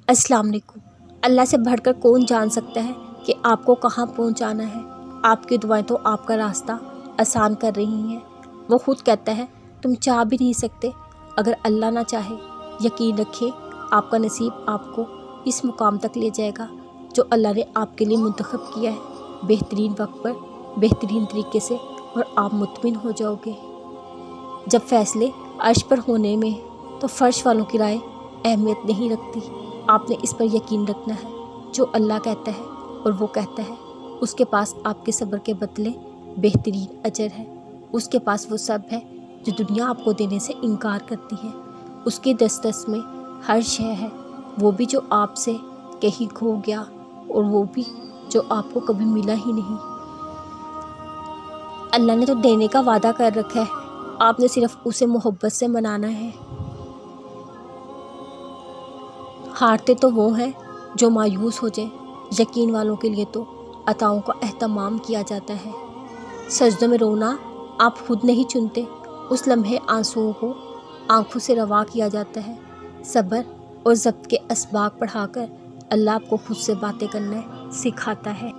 अस्सलाम वालेकुम। अल्लाह से बढ़कर कौन जान सकता है कि आपको कहाँ पहुँचाना है। आपकी दुआएं तो आपका रास्ता आसान कर रही हैं। वो खुद कहता है तुम चाह भी नहीं सकते अगर अल्लाह ना चाहे। यकीन रखिए आपका नसीब आपको इस मुकाम तक ले जाएगा जो अल्लाह ने आपके लिए मुंतखब किया है, बेहतरीन वक्त पर बेहतरीन तरीके से, और आप मुतमिन हो जाओगे। जब फैसले अर्श पर होने में तो फर्श वालों की राय अहमियत नहीं रखती। आपने इस पर यकीन रखना है, जो अल्लाह कहता है और वो कहता है उसके पास आपके सब्र के बदले बेहतरीन अजर है। उसके पास वो सब है जो दुनिया आपको देने से इनकार करती है। उसके दस्तरस में हर शय है, वो भी जो आपसे कहीं खो गया और वो भी जो आपको कभी मिला ही नहीं। अल्लाह ने तो देने का वादा कर रखा है, आपने सिर्फ उसे मोहब्बत से मनाना है। हारते तो वो हैं जो मायूस हो जाएं, यकीन वालों के लिए तो अताओं का एहतमाम किया जाता है। सजदों में रोना आप खुद नहीं चुनते, उस लम्हे आंसुओं को आंखों से रवा किया जाता है। सब्र और ज़ब्त के असबाब पढ़ाकर अल्लाह आपको खुद से बातें करना सिखाता है।